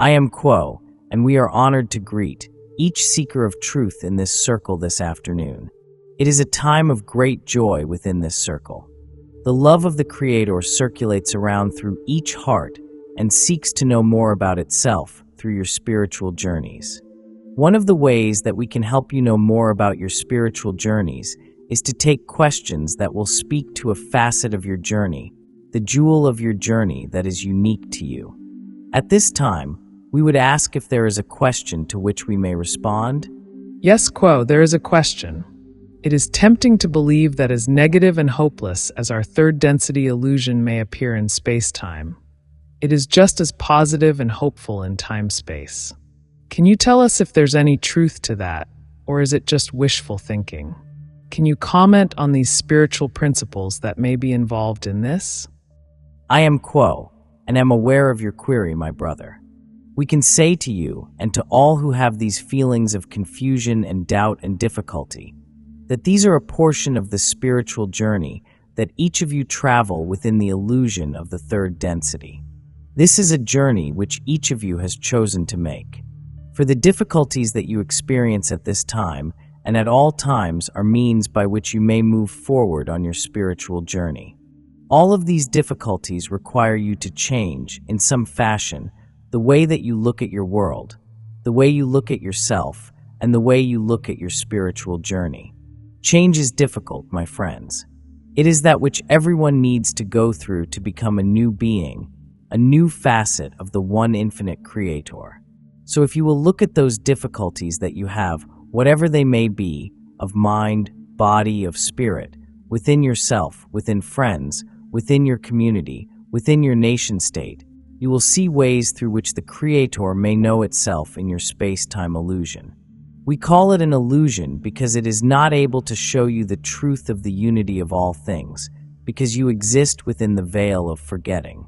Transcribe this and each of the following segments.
I am Quo, and we are honored to greet each seeker of truth in this circle this afternoon. It is a time of great joy within this circle. The love of the Creator circulates around through each heart and seeks to know more about itself through your spiritual journeys. One of the ways that we can help you know more about your spiritual journeys is to take questions that will speak to a facet of your journey, the jewel of your journey that is unique to you. At this time, we would ask if there is a question to which we may respond. Yes, Quo, there is a question. It is tempting to believe that as negative and hopeless as our third density illusion may appear in space-time, it is just as positive and hopeful in time-space. Can you tell us if there's any truth to that, or is it just wishful thinking? Can you comment on these spiritual principles that may be involved in this? I am Quo, and am aware of your query, my brother. We can say to you, and to all who have these feelings of confusion and doubt and difficulty, that these are a portion of the spiritual journey that each of you travel within the illusion of the third density. This is a journey which each of you has chosen to make. For the difficulties that you experience at this time and at all times are means by which you may move forward on your spiritual journey. All of these difficulties require you to change, in some fashion, the way that you look at your world, the way you look at yourself, and the way you look at your spiritual journey. Change is difficult, my friends. It is that which everyone needs to go through to become a new being, a new facet of the one infinite Creator. So if you will look at those difficulties that you have, whatever they may be, of mind, body, of spirit, within yourself, within friends, within your community, within your nation-state, you will see ways through which the Creator may know itself in your space-time illusion. We call it an illusion because it is not able to show you the truth of the unity of all things, because you exist within the veil of forgetting.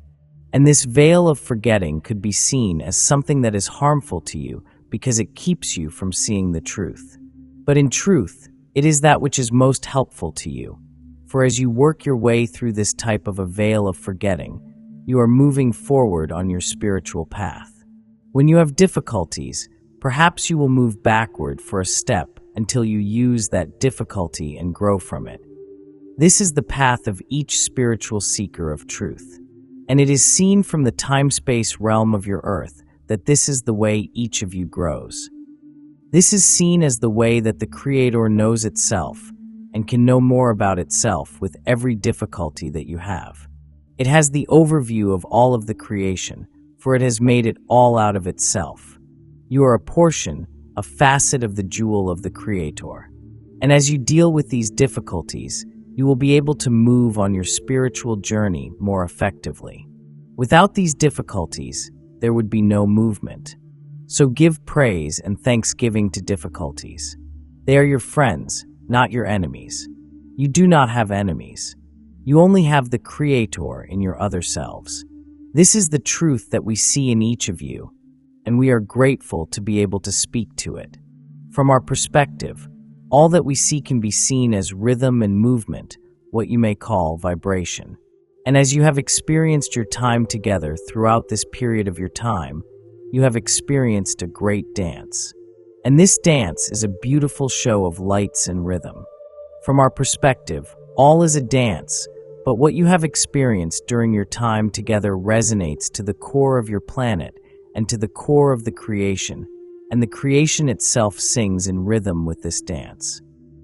And this veil of forgetting could be seen as something that is harmful to you because it keeps you from seeing the truth. But in truth, it is that which is most helpful to you. For as you work your way through this type of a veil of forgetting, you are moving forward on your spiritual path. When you have difficulties, perhaps you will move backward for a step until you use that difficulty and grow from it. This is the path of each spiritual seeker of truth. And it is seen from the time-space realm of your earth that this is the way each of you grows. This is seen as the way that the Creator knows itself and can know more about itself with every difficulty that you have. It has the overview of all of the creation, for it has made it all out of itself. You are a portion, a facet of the jewel of the Creator. And as you deal with these difficulties, you will be able to move on your spiritual journey more effectively. Without these difficulties, there would be no movement. So give praise and thanksgiving to difficulties. They are your friends, not your enemies. You do not have enemies. You only have the Creator in your other selves. This is the truth that we see in each of you, and we are grateful to be able to speak to it. From our perspective, all that we see can be seen as rhythm and movement, what you may call vibration. And as you have experienced your time together throughout this period of your time, you have experienced a great dance. And this dance is a beautiful show of lights and rhythm. From our perspective, all is a dance, but what you have experienced during your time together resonates to the core of your planet and to the core of the creation, and the creation itself sings in rhythm with this dance.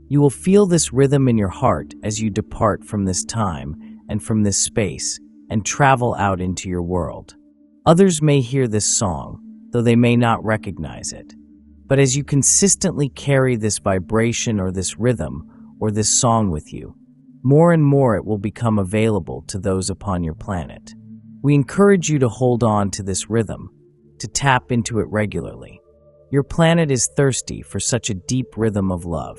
You will feel this rhythm in your heart as you depart from this time and from this space and travel out into your world. Others may hear this song, though they may not recognize it. But as you consistently carry this vibration or this rhythm or this song with you, more and more it will become available to those upon your planet. We encourage you to hold on to this rhythm, to tap into it regularly. Your planet is thirsty for such a deep rhythm of love.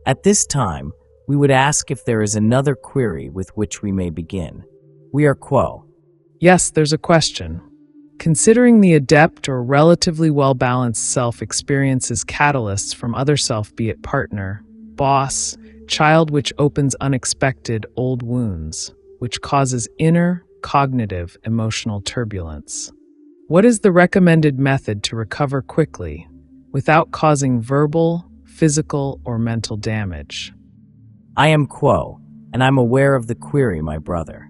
At this time, we would ask if there is another query with which we may begin. We are Quo. Yes, there's a question. Considering the adept or relatively well-balanced self experiences catalysts from other self, be it partner, boss, child, which opens unexpected old wounds, which causes inner, cognitive, emotional turbulence. What is the recommended method to recover quickly without causing verbal, physical, or mental damage? I am Quo, and I'm aware of the query, my brother.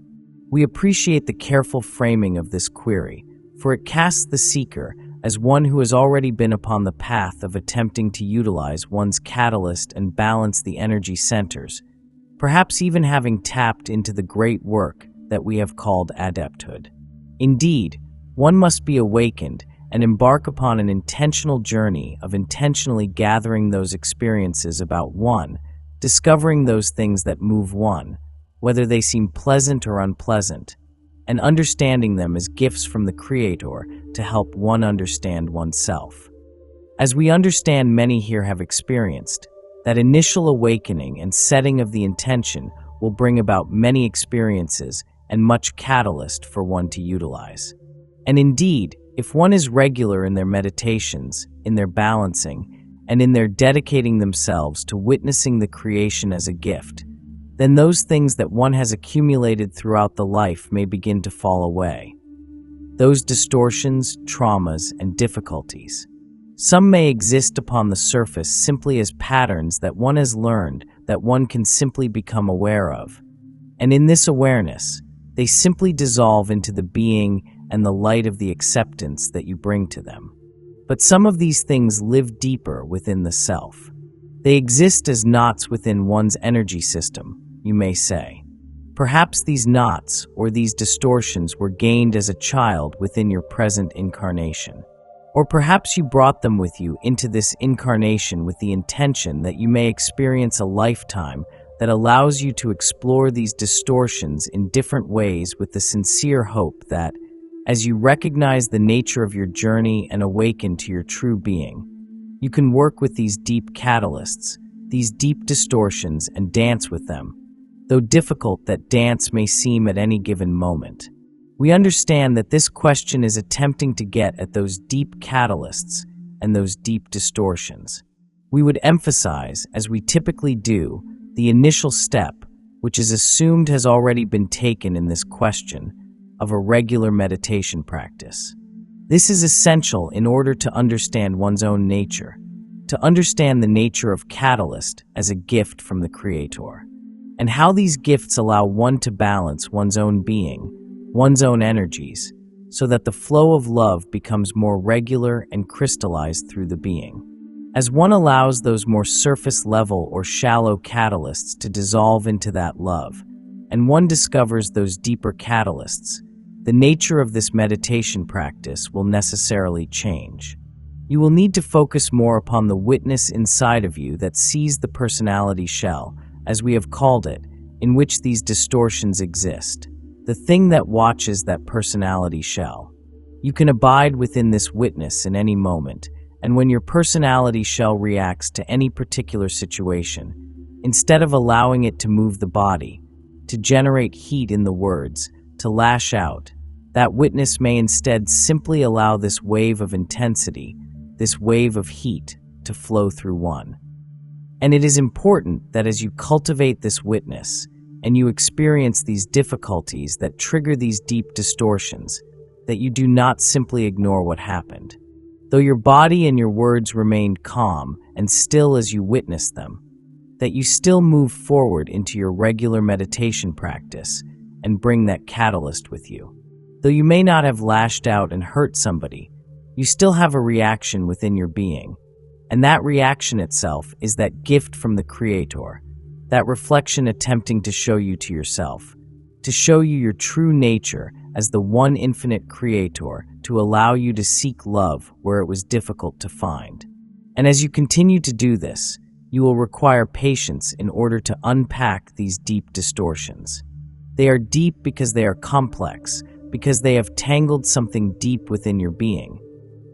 We appreciate the careful framing of this query, for it casts the seeker as one who has already been upon the path of attempting to utilize one's catalyst and balance the energy centers, perhaps even having tapped into the great work that we have called adepthood. Indeed, one must be awakened and embark upon an intentional journey of intentionally gathering those experiences about one, discovering those things that move one, whether they seem pleasant or unpleasant, and understanding them as gifts from the Creator to help one understand oneself. As we understand many here have experienced, that initial awakening and setting of the intention will bring about many experiences and much catalyst for one to utilize. And indeed, if one is regular in their meditations, in their balancing, and in their dedicating themselves to witnessing the creation as a gift, then those things that one has accumulated throughout the life may begin to fall away. Those distortions, traumas, and difficulties. Some may exist upon the surface simply as patterns that one has learned that one can simply become aware of. And in this awareness, they simply dissolve into the being and the light of the acceptance that you bring to them. But some of these things live deeper within the self. They exist as knots within one's energy system, you may say. Perhaps these knots or these distortions were gained as a child within your present incarnation. Or perhaps you brought them with you into this incarnation with the intention that you may experience a lifetime that allows you to explore these distortions in different ways with the sincere hope that, as you recognize the nature of your journey and awaken to your true being, you can work with these deep catalysts, these deep distortions, and dance with them, though difficult that dance may seem at any given moment. We understand that this question is attempting to get at those deep catalysts and those deep distortions. We would emphasize, as we typically do, the initial step, which is assumed has already been taken in this question, of a regular meditation practice. This is essential in order to understand one's own nature, to understand the nature of catalyst as a gift from the Creator, and how these gifts allow one to balance one's own being, one's own energies, so that the flow of love becomes more regular and crystallized through the being. As one allows those more surface level or shallow catalysts to dissolve into that love, and one discovers those deeper catalysts, the nature of this meditation practice will necessarily change. You will need to focus more upon the witness inside of you that sees the personality shell, as we have called it, in which these distortions exist, the thing that watches that personality shell. You can abide within this witness in any moment, and when your personality shell reacts to any particular situation, instead of allowing it to move the body, to generate heat in the words, to lash out, that witness may instead simply allow this wave of intensity, this wave of heat, to flow through one. And it is important that as you cultivate this witness, and you experience these difficulties that trigger these deep distortions, that you do not simply ignore what happened. Though your body and your words remained calm and still as you witness them, that you still move forward into your regular meditation practice and bring that catalyst with you. Though you may not have lashed out and hurt somebody, you still have a reaction within your being, and that reaction itself is that gift from the Creator, that reflection attempting to show you to yourself, to show you your true nature as the one infinite Creator, to allow you to seek love where it was difficult to find. And as you continue to do this, you will require patience in order to unpack these deep distortions. They are deep because they are complex, because they have tangled something deep within your being,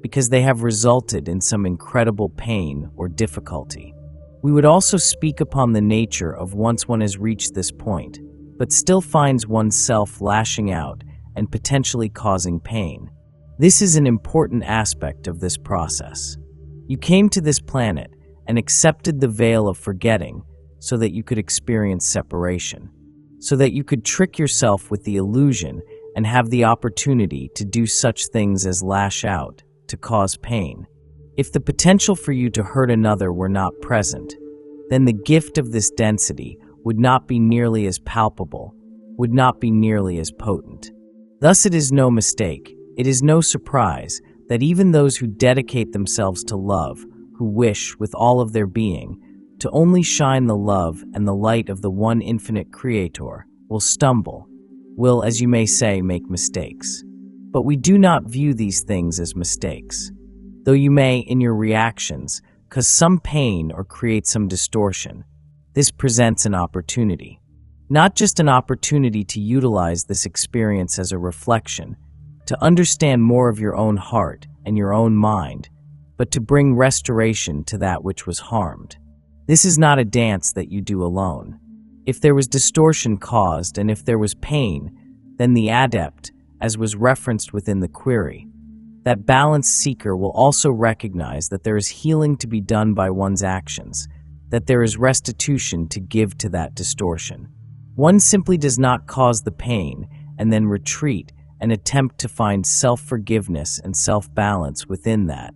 because they have resulted in some incredible pain or difficulty. We would also speak upon the nature of once one has reached this point, but still finds oneself lashing out and potentially causing pain. This is an important aspect of this process. You came to this planet and accepted the veil of forgetting so that you could experience separation, so that you could trick yourself with the illusion and have the opportunity to do such things as lash out, to cause pain. If the potential for you to hurt another were not present, then the gift of this density would not be nearly as palpable, would not be nearly as potent. Thus it is no mistake, it is no surprise, that even those who dedicate themselves to love, who wish, with all of their being, to only shine the love and the light of the one infinite Creator, will stumble, will, as you may say, make mistakes. But we do not view these things as mistakes, though you may, in your reactions, cause some pain or create some distortion. This presents an opportunity. Not just an opportunity to utilize this experience as a reflection, to understand more of your own heart and your own mind, but to bring restoration to that which was harmed. This is not a dance that you do alone. If there was distortion caused and if there was pain, then the adept, as was referenced within the query, that balanced seeker will also recognize that there is healing to be done by one's actions, that there is restitution to give to that distortion. One simply does not cause the pain and then retreat and attempt to find self-forgiveness and self-balance within that,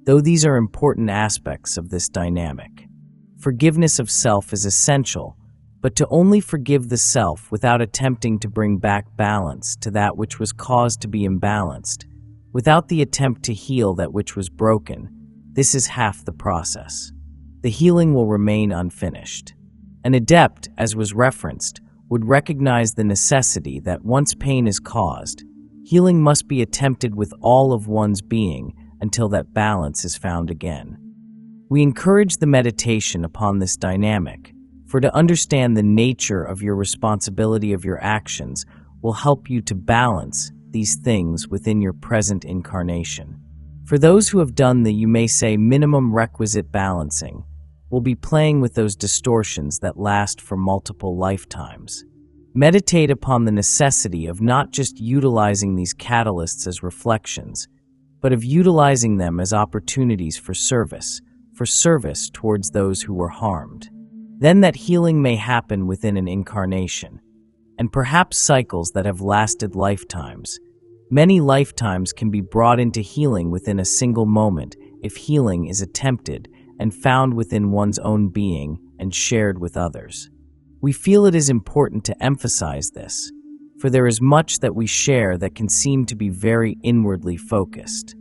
though these are important aspects of this dynamic. Forgiveness of self is essential, but to only forgive the self without attempting to bring back balance to that which was caused to be imbalanced, without the attempt to heal that which was broken, this is half the process. The healing will remain unfinished. An adept, as was referenced, would recognize the necessity that once pain is caused, healing must be attempted with all of one's being until that balance is found again. We encourage the meditation upon this dynamic, for to understand the nature of your responsibility of your actions will help you to balance these things within your present incarnation. For those who have done the, you may say, minimum requisite balancing, will be playing with those distortions that last for multiple lifetimes. Meditate upon the necessity of not just utilizing these catalysts as reflections, but of utilizing them as opportunities for service towards those who were harmed. Then that healing may happen within an incarnation, and perhaps cycles that have lasted lifetimes. Many lifetimes can be brought into healing within a single moment if healing is attempted and found within one's own being and shared with others. We feel it is important to emphasize this, for there is much that we share that can seem to be very inwardly focused.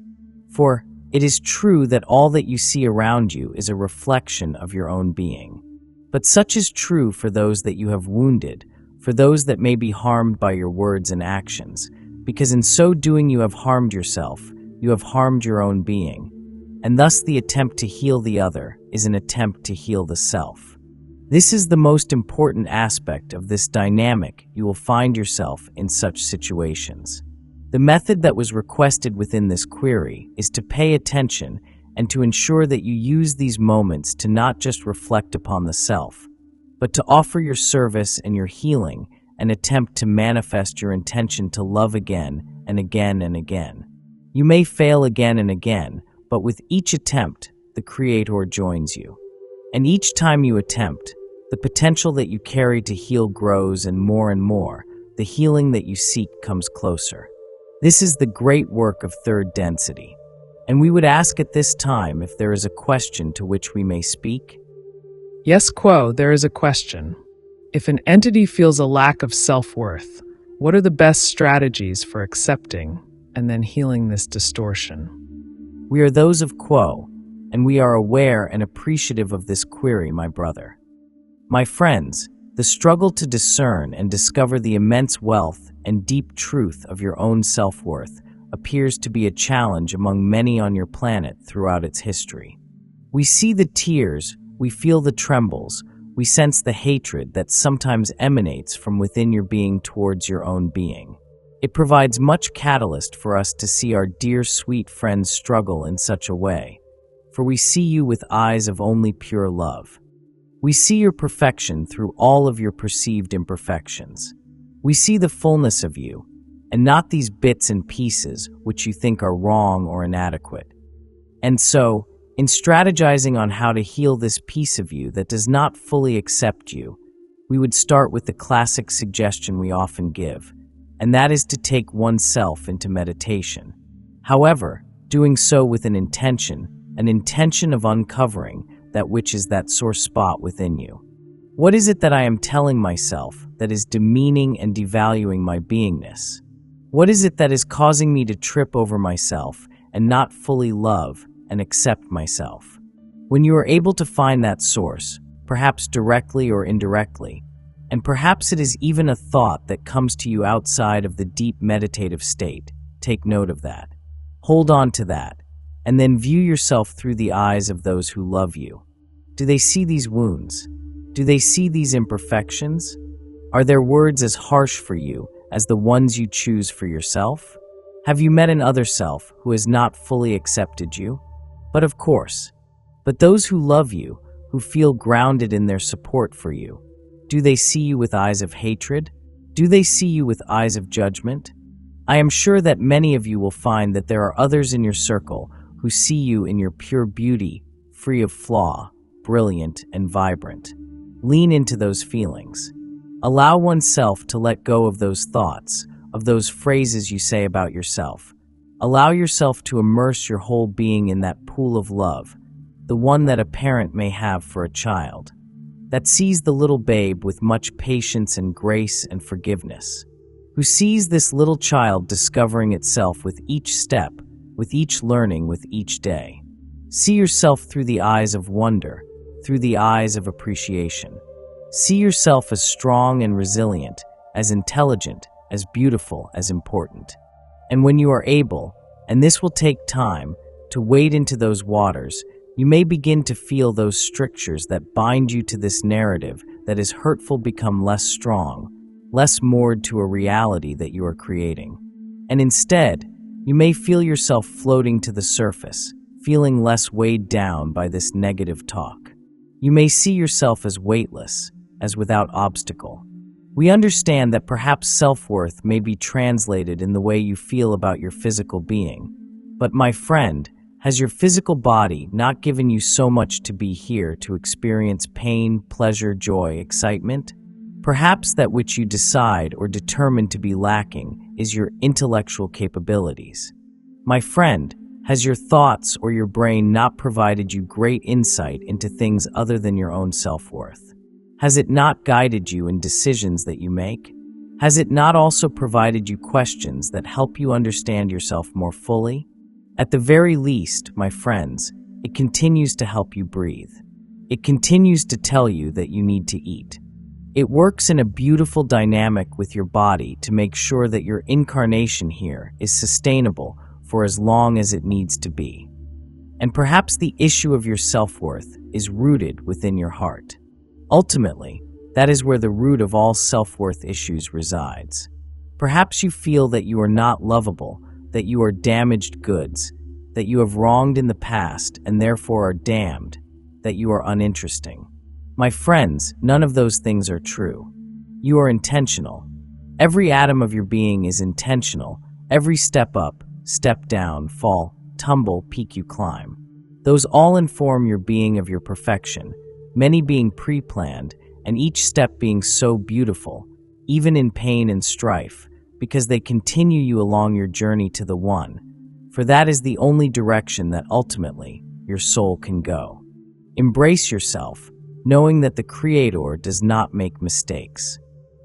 For it is true that all that you see around you is a reflection of your own being. But such is true for those that you have wounded, for those that may be harmed by your words and actions, because in so doing you have harmed yourself, you have harmed your own being, and thus the attempt to heal the other is an attempt to heal the self. This is the most important aspect of this dynamic you will find yourself in such situations. The method that was requested within this query is to pay attention and to ensure that you use these moments to not just reflect upon the self, but to offer your service and your healing and attempt to manifest your intention to love again and again and again. You may fail again and again, but with each attempt, the Creator joins you. And each time you attempt, the potential that you carry to heal grows, and more, the healing that you seek comes closer. This is the great work of third density. And we would ask at this time if there is a question to which we may speak. Yes, Quo, there is a question. If an entity feels a lack of self-worth, what are the best strategies for accepting and then healing this distortion? We are those of Quo, and we are aware and appreciative of this query, my brother. My friends, the struggle to discern and discover the immense wealth and deep truth of your own self-worth appears to be a challenge among many on your planet throughout its history. We see the tears, we feel the trembles, we sense the hatred that sometimes emanates from within your being towards your own being. It provides much catalyst for us to see our dear sweet friends struggle in such a way, for we see you with eyes of only pure love. We see your perfection through all of your perceived imperfections. We see the fullness of you, and not these bits and pieces which you think are wrong or inadequate. And so, in strategizing on how to heal this piece of you that does not fully accept you, we would start with the classic suggestion we often give, and that is to take oneself into meditation. However, doing so with an intention of uncovering that which is that sore spot within you. What is it that I am telling myself that is demeaning and devaluing my beingness? What is it that is causing me to trip over myself and not fully love and accept myself? When you are able to find that source, perhaps directly or indirectly, and perhaps it is even a thought that comes to you outside of the deep meditative state, take note of that. Hold on to that, and then view yourself through the eyes of those who love you. Do they see these wounds? Do they see these imperfections? Are their words as harsh for you as the ones you choose for yourself? Have you met an other self who has not fully accepted you? But of course. But those who love you, who feel grounded in their support for you, do they see you with eyes of hatred? Do they see you with eyes of judgment? I am sure that many of you will find that there are others in your circle who see you in your pure beauty, free of flaw, brilliant and vibrant. Lean into those feelings. Allow oneself to let go of those thoughts, of those phrases you say about yourself. Allow yourself to immerse your whole being in that pool of love, the one that a parent may have for a child, that sees the little babe with much patience and grace and forgiveness, who sees this little child discovering itself with each step, with each learning, with each day. See yourself through the eyes of wonder, through the eyes of appreciation. See yourself as strong and resilient, as intelligent, as beautiful, as important. And when you are able, and this will take time, to wade into those waters, you may begin to feel those strictures that bind you to this narrative that is hurtful become less strong, less moored to a reality that you are creating. And instead, you may feel yourself floating to the surface, feeling less weighed down by this negative talk. You may see yourself as weightless, as without obstacle. We understand that perhaps self-worth may be translated in the way you feel about your physical being. But my friend, has your physical body not given you so much to be here to experience pain, pleasure, joy, excitement? Perhaps that which you decide or determine to be lacking is your intellectual capabilities. My friend, has your thoughts or your brain not provided you great insight into things other than your own self-worth? Has it not guided you in decisions that you make? Has it not also provided you questions that help you understand yourself more fully? At the very least, my friends, it continues to help you breathe. It continues to tell you that you need to eat. It works in a beautiful dynamic with your body to make sure that your incarnation here is sustainable for as long as it needs to be. And perhaps the issue of your self-worth is rooted within your heart. Ultimately, that is where the root of all self-worth issues resides. Perhaps you feel that you are not lovable, that you are damaged goods, that you have wronged in the past and therefore are damned, that you are uninteresting. My friends, none of those things are true. You are intentional. Every atom of your being is intentional. Every step up, step down, fall, tumble, peak you climb. Those all inform your being of your perfection, many being pre-planned, and each step being so beautiful, even in pain and strife, because they continue you along your journey to the One, for that is the only direction that ultimately your soul can go. Embrace yourself, knowing that the Creator does not make mistakes.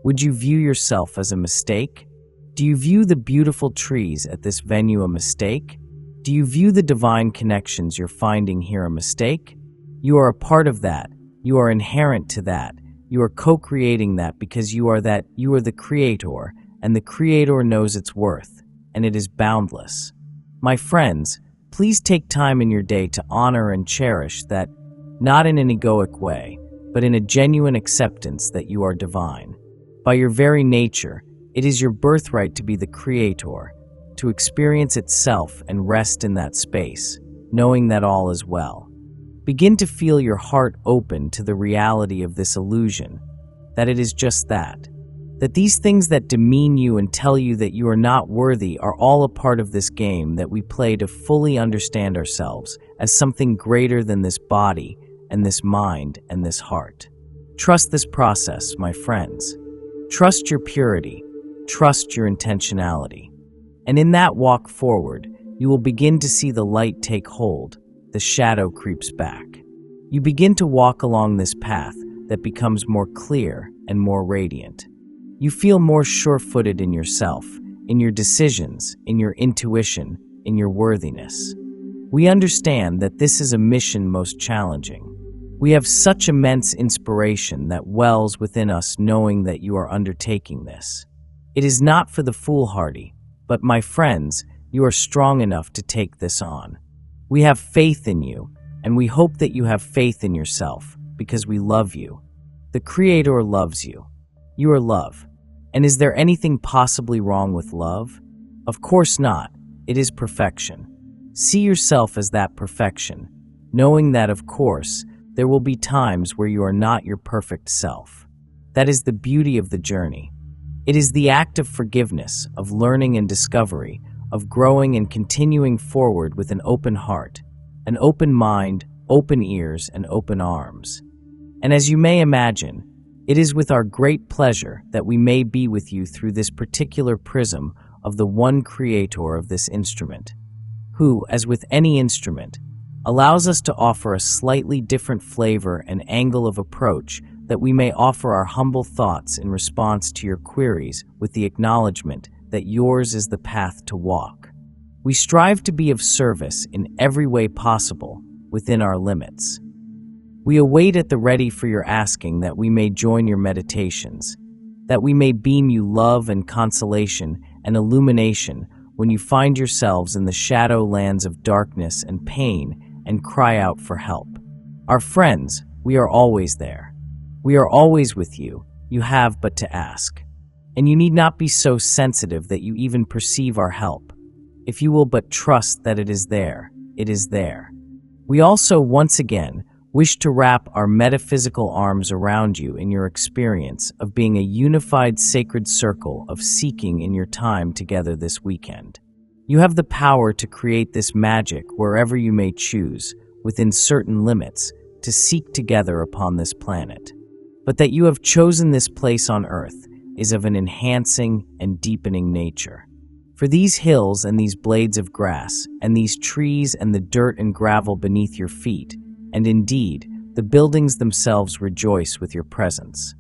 Would you view yourself as a mistake? Do you view the beautiful trees at this venue a mistake? Do you view the divine connections you're finding here a mistake? You are a part of that. You are inherent to that. You are co-creating that because you are that. You are the Creator, and the Creator knows its worth, and it is boundless. My friends, please take time in your day to honor and cherish that, not in an egoic way, but in a genuine acceptance that you are divine. By your very nature, it is your birthright to be the Creator, to experience itself and rest in that space, knowing that all is well. Begin to feel your heart open to the reality of this illusion, that it is just that these things that demean you and tell you that you are not worthy are all a part of this game that we play to fully understand ourselves as something greater than this body and this mind and this heart. Trust this process, my friends. Trust your purity, Trust your intentionality. And in that walk forward, you will begin to see the light take hold, the shadow creeps back. You begin to walk along this path that becomes more clear and more radiant. You feel more sure-footed in yourself, in your decisions, in your intuition, in your worthiness. We understand that this is a mission most challenging. We have such immense inspiration that wells within us knowing that you are undertaking this. It is not for the foolhardy, but my friends, you are strong enough to take this on. We have faith in you, and we hope that you have faith in yourself, because we love you. The Creator loves you. You are love. And is there anything possibly wrong with love? Of course not. It is perfection. See yourself as that perfection, knowing that, of course, there will be times where you are not your perfect self. That is the beauty of the journey. It is the act of forgiveness, of learning and discovery, of growing and continuing forward with an open heart, an open mind, open ears, and open arms. And as you may imagine, it is with our great pleasure that we may be with you through this particular prism of the one creator of this instrument, who, as with any instrument, allows us to offer a slightly different flavor and angle of approach that we may offer our humble thoughts in response to your queries with the acknowledgement that yours is the path to walk. We strive to be of service in every way possible within our limits. We await at the ready for your asking that we may join your meditations, that we may beam you love and consolation and illumination when you find yourselves in the shadow lands of darkness and pain and cry out for help. Our friends, we are always there. We are always with you. You have but to ask. And you need not be so sensitive that you even perceive our help. If you will but trust that it is there, it is there. We also, once again, wish to wrap our metaphysical arms around you in your experience of being a unified sacred circle of seeking in your time together this weekend. You have the power to create this magic wherever you may choose, within certain limits, to seek together upon this planet. But that you have chosen this place on Earth is of an enhancing and deepening nature. For these hills and these blades of grass, and these trees and the dirt and gravel beneath your feet, and indeed, the buildings themselves rejoice with your presence.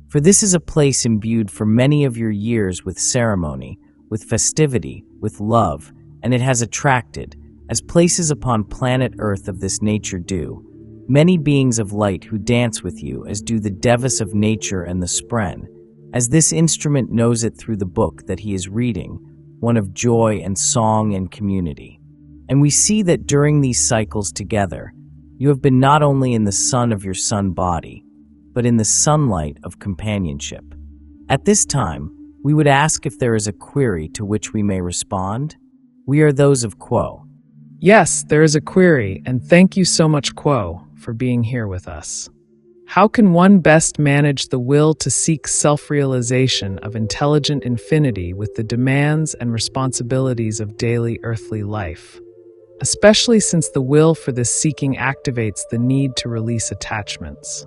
For this is a place imbued for many of your years with ceremony, with festivity, with love, and it has attracted, as places upon planet Earth of this nature do, many beings of light who dance with you as do the devas of nature and the spren, as this instrument knows it through the book that he is reading, one of joy and song and community. And we see that during these cycles together, you have been not only in the sun of your sun body, but in the sunlight of companionship. At this time, we would ask if there is a query to which we may respond. We are those of Quo. Yes, there is a query, and thank you so much, Quo, for being here with us. How can one best manage the will to seek self-realization of intelligent infinity with the demands and responsibilities of daily earthly life? Especially since the will for this seeking activates the need to release attachments.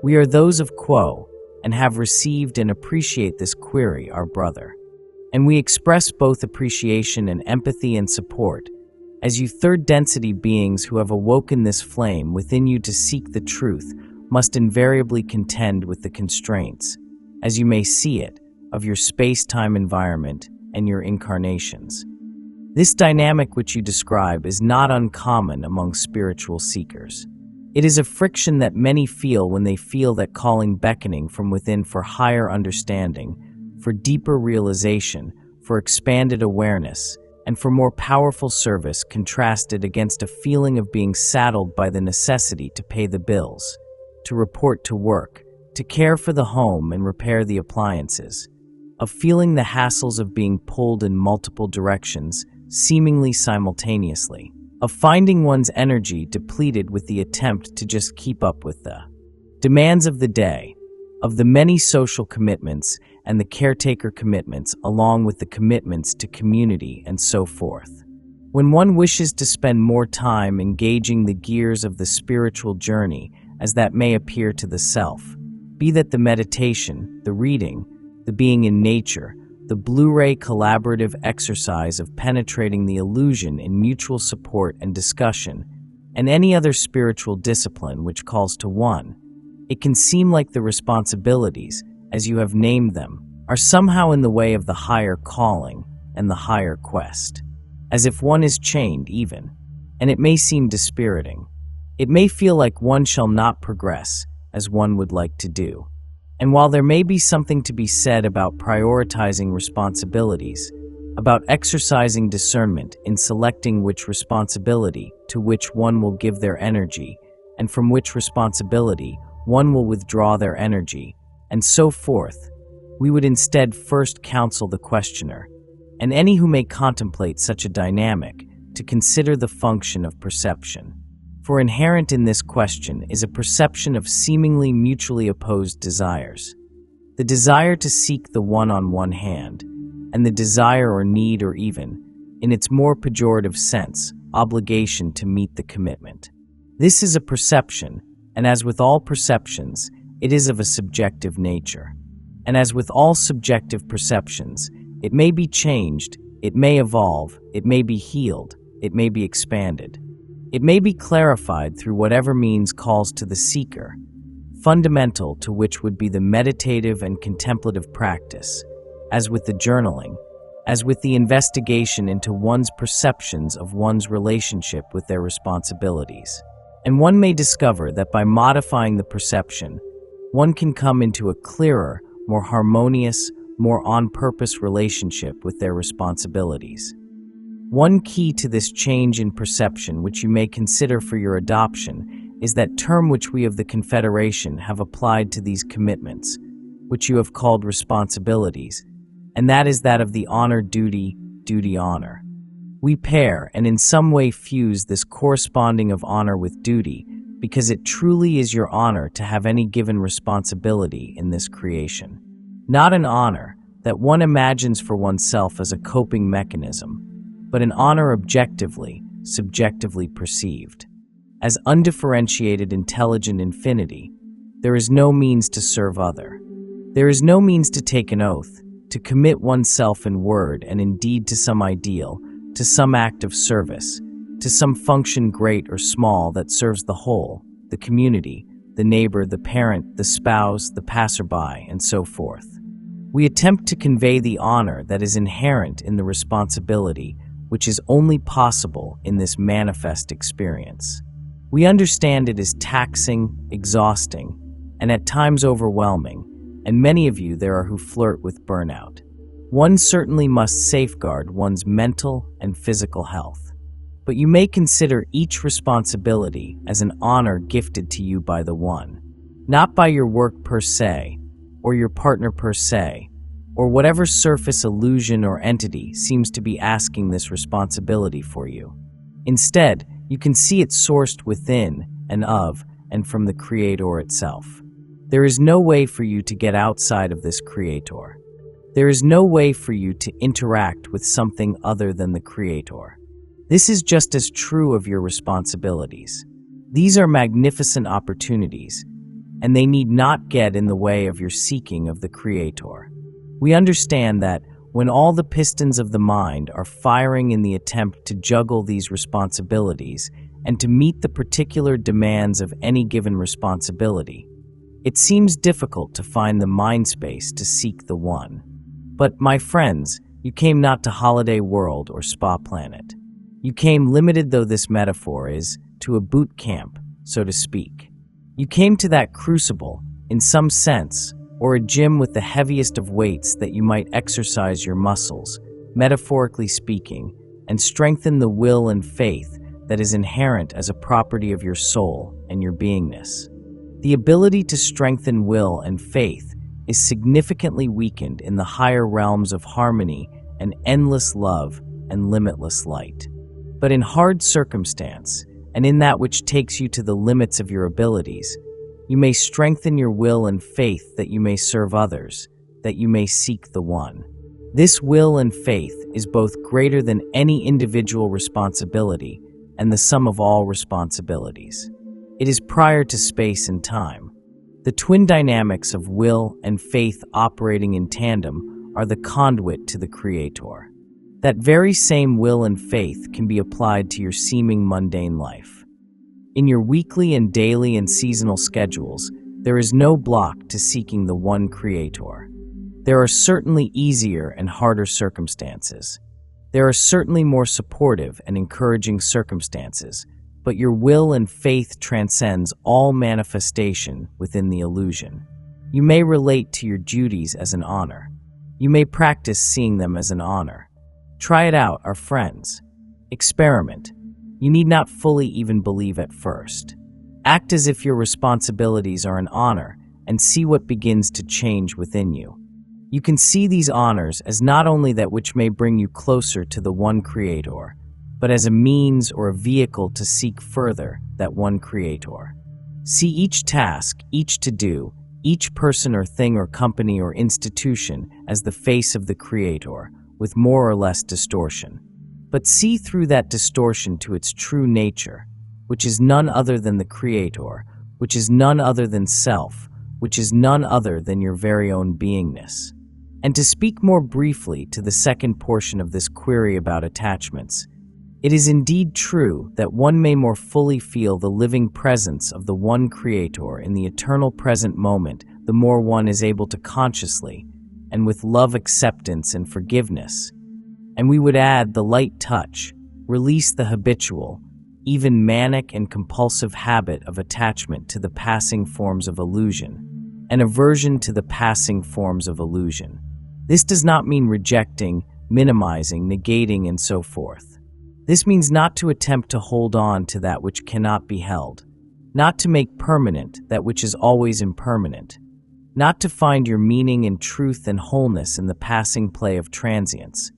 We are those of Quo, and have received and appreciate this query, our brother. And we express both appreciation and empathy and support, as you third-density beings who have awoken this flame within you to seek the truth must invariably contend with the constraints, as you may see it, of your space-time environment and your incarnations. This dynamic which you describe is not uncommon among spiritual seekers. It is a friction that many feel when they feel that calling beckoning from within for higher understanding, for deeper realization, for expanded awareness, and for more powerful service contrasted against a feeling of being saddled by the necessity to pay the bills, to report to work, to care for the home and repair the appliances, of feeling the hassles of being pulled in multiple directions, seemingly simultaneously, of finding one's energy depleted with the attempt to just keep up with the demands of the day, of the many social commitments and the caretaker commitments along with the commitments to community and so forth. When one wishes to spend more time engaging the gears of the spiritual journey as that may appear to the self, be that the meditation, the reading, the being in nature, the Blu-ray collaborative exercise of penetrating the illusion in mutual support and discussion, and any other spiritual discipline which calls to one. It can seem like the responsibilities, as you have named them, are somehow in the way of the higher calling and the higher quest, as if one is chained even, and it may seem dispiriting. It may feel like one shall not progress as one would like to do. And while there may be something to be said about prioritizing responsibilities, about exercising discernment in selecting which responsibility to which one will give their energy, and from which responsibility one will withdraw their energy, and so forth, we would instead first counsel the questioner, and any who may contemplate such a dynamic, to consider the function of perception. For inherent in this question is a perception of seemingly mutually opposed desires. The desire to seek the one on one hand, and the desire or need or even, in its more pejorative sense, obligation to meet the commitment. This is a perception, and as with all perceptions, it is of a subjective nature. And as with all subjective perceptions, it may be changed, it may evolve, it may be healed, it may be expanded. It may be clarified through whatever means calls to the seeker, fundamental to which would be the meditative and contemplative practice, as with the journaling, as with the investigation into one's perceptions of one's relationship with their responsibilities. And one may discover that by modifying the perception, one can come into a clearer, more harmonious, more on-purpose relationship with their responsibilities. One key to this change in perception which you may consider for your adoption is that term which we of the Confederation have applied to these commitments, which you have called responsibilities, and that is that of the honor, duty, honor. We pair and in some way fuse this corresponding of honor with duty because it truly is your honor to have any given responsibility in this creation. Not an honor that one imagines for oneself as a coping mechanism, but an honor objectively, subjectively perceived. As undifferentiated intelligent infinity, there is no means to serve other. There is no means to take an oath, to commit oneself in word and in deed to some ideal, to some act of service, to some function great or small that serves the whole, the community, the neighbor, the parent, the spouse, the passerby, and so forth. We attempt to convey the honor that is inherent in the responsibility, which is only possible in this manifest experience. We understand it is taxing, exhausting, and at times overwhelming, and many of you there are who flirt with burnout. One certainly must safeguard one's mental and physical health, but you may consider each responsibility as an honor gifted to you by the One, not by your work per se, or your partner per se, or whatever surface illusion or entity seems to be asking this responsibility for you. Instead, you can see it sourced within and of and from the Creator itself. There is no way for you to get outside of this Creator. There is no way for you to interact with something other than the Creator. This is just as true of your responsibilities. These are magnificent opportunities, and they need not get in the way of your seeking of the Creator. We understand that when all the pistons of the mind are firing in the attempt to juggle these responsibilities and to meet the particular demands of any given responsibility, it seems difficult to find the mind space to seek the One. But, my friends, you came not to Holiday World or Spa Planet. You came, limited though this metaphor is, to a boot camp, so to speak. You came to that crucible, in some sense, or a gym with the heaviest of weights that you might exercise your muscles, metaphorically speaking, and strengthen the will and faith that is inherent as a property of your soul and your beingness. The ability to strengthen will and faith is significantly weakened in the higher realms of harmony and endless love and limitless light. But in hard circumstance, and in that which takes you to the limits of your abilities, you may strengthen your will and faith that you may serve others, that you may seek the One. This will and faith is both greater than any individual responsibility and the sum of all responsibilities. It is prior to space and time. The twin dynamics of will and faith operating in tandem are the conduit to the Creator. That very same will and faith can be applied to your seeming mundane life. In your weekly and daily and seasonal schedules, there is no block to seeking the one Creator. There are certainly easier and harder circumstances. There are certainly more supportive and encouraging circumstances, but your will and faith transcends all manifestation within the illusion. You may relate to your duties as an honor. You may practice seeing them as an honor. Try it out, our friends. Experiment. You need not fully even believe at first. Act as if your responsibilities are an honor and see what begins to change within you. You can see these honors as not only that which may bring you closer to the one Creator, but as a means or a vehicle to seek further that one Creator. See each task, each to-do, each person or thing or company or institution as the face of the Creator, with more or less distortion. But see through that distortion to its true nature, which is none other than the Creator, which is none other than self, which is none other than your very own beingness. And to speak more briefly to the second portion of this query about attachments, it is indeed true that one may more fully feel the living presence of the one Creator in the eternal present moment the more one is able to consciously, and with love acceptance and forgiveness, and we would add the light touch, release the habitual, even manic and compulsive habit of attachment to the passing forms of illusion, and aversion to the passing forms of illusion. This does not mean rejecting, minimizing, negating, and so forth. This means not to attempt to hold on to that which cannot be held, not to make permanent that which is always impermanent, not to find your meaning and truth and wholeness in the passing play of transience,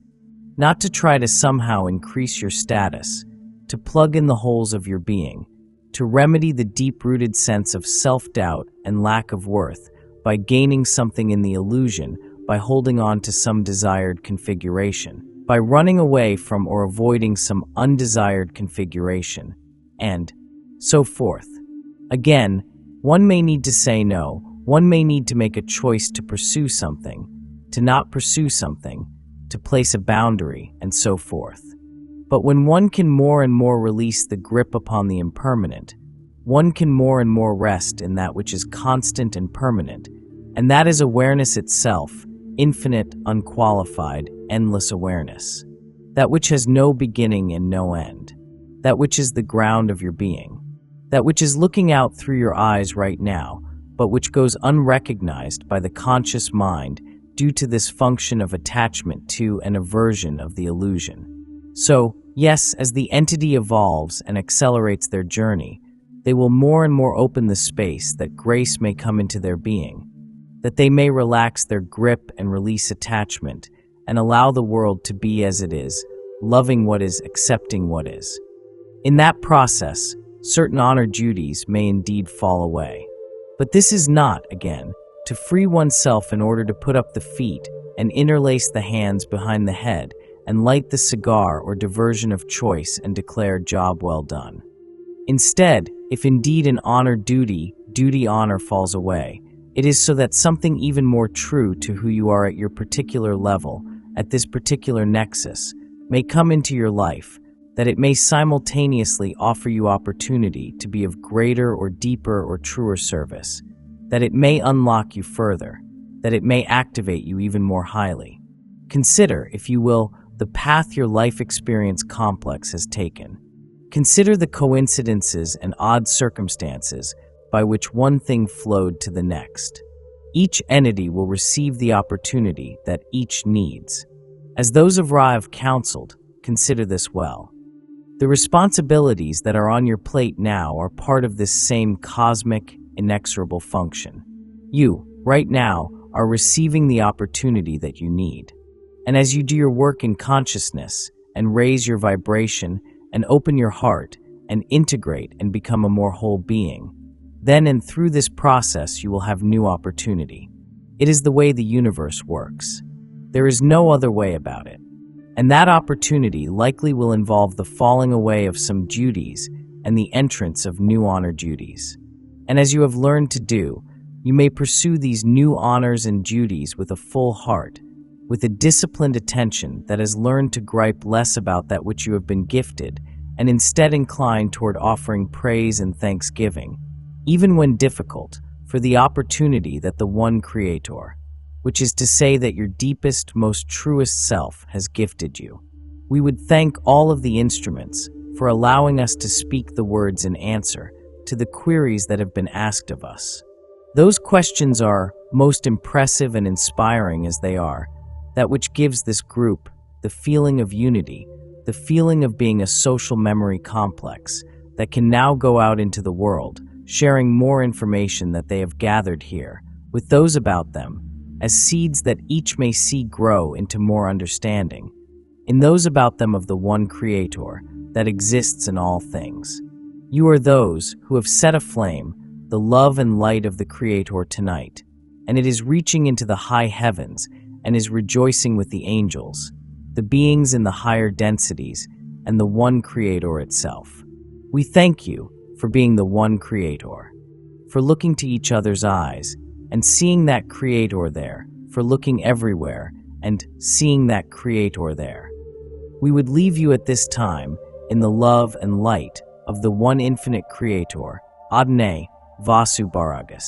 not to try to somehow increase your status, to plug in the holes of your being, to remedy the deep-rooted sense of self-doubt and lack of worth by gaining something in the illusion, by holding on to some desired configuration, by running away from or avoiding some undesired configuration, and so forth. Again, one may need to say no, one may need to make a choice to pursue something, to not pursue something, to place a boundary, and so forth. But when one can more and more release the grip upon the impermanent, one can more and more rest in that which is constant and permanent, and that is awareness itself, infinite, unqualified, endless awareness. That which has no beginning and no end. That which is the ground of your being. That which is looking out through your eyes right now, but which goes unrecognized by the conscious mind due to this function of attachment to and aversion of the illusion. So, yes, as the entity evolves and accelerates their journey, they will more and more open the space that grace may come into their being, that they may relax their grip and release attachment and allow the world to be as it is, loving what is, accepting what is. In that process, certain honor duties may indeed fall away. But this is not, again, to free oneself in order to put up the feet and interlace the hands behind the head and light the cigar or diversion of choice and declare job well done. Instead, if indeed an honor duty honor falls away, it is so that something even more true to who you are at your particular level, at this particular nexus, may come into your life, that it may simultaneously offer you opportunity to be of greater or deeper or truer service, that it may unlock you further, that it may activate you even more highly. Consider, if you will, the path your life experience complex has taken. Consider the coincidences and odd circumstances by which one thing flowed to the next. Each entity will receive the opportunity that each needs. As those of Ra have counseled, consider this well. The responsibilities that are on your plate now are part of this same cosmic, inexorable function. You, right now, are receiving the opportunity that you need. And as you do your work in consciousness, and raise your vibration, and open your heart, and integrate and become a more whole being, then and through this process you will have new opportunity. It is the way the universe works. There is no other way about it. And that opportunity likely will involve the falling away of some duties and the entrance of new honor duties. And as you have learned to do, You may pursue these new honors and duties with a full heart, with a disciplined attention that has learned to gripe less about that which you have been gifted, and instead incline toward offering praise and thanksgiving, even when difficult, for the opportunity that the one Creator, which is to say that your deepest, most truest self, has gifted you. We would thank all of the instruments for allowing us to speak the words in answer to the queries that have been asked of us. Those questions are most impressive and inspiring as they are, that which gives this group the feeling of unity, the feeling of being a social memory complex that can now go out into the world, sharing more information that they have gathered here with those about them, as seeds that each may see grow into more understanding, in those about them of the one Creator that exists in all things. You are those who have set aflame the love and light of the Creator tonight, and it is reaching into the high heavens and is rejoicing with the angels, the beings in the higher densities, and the one Creator itself. We thank you for being the one Creator, for looking to each other's eyes and seeing that Creator there, for looking everywhere and seeing that Creator there. We would leave you at this time in the love and light of the one infinite Creator, Adonai Vasu Baragas.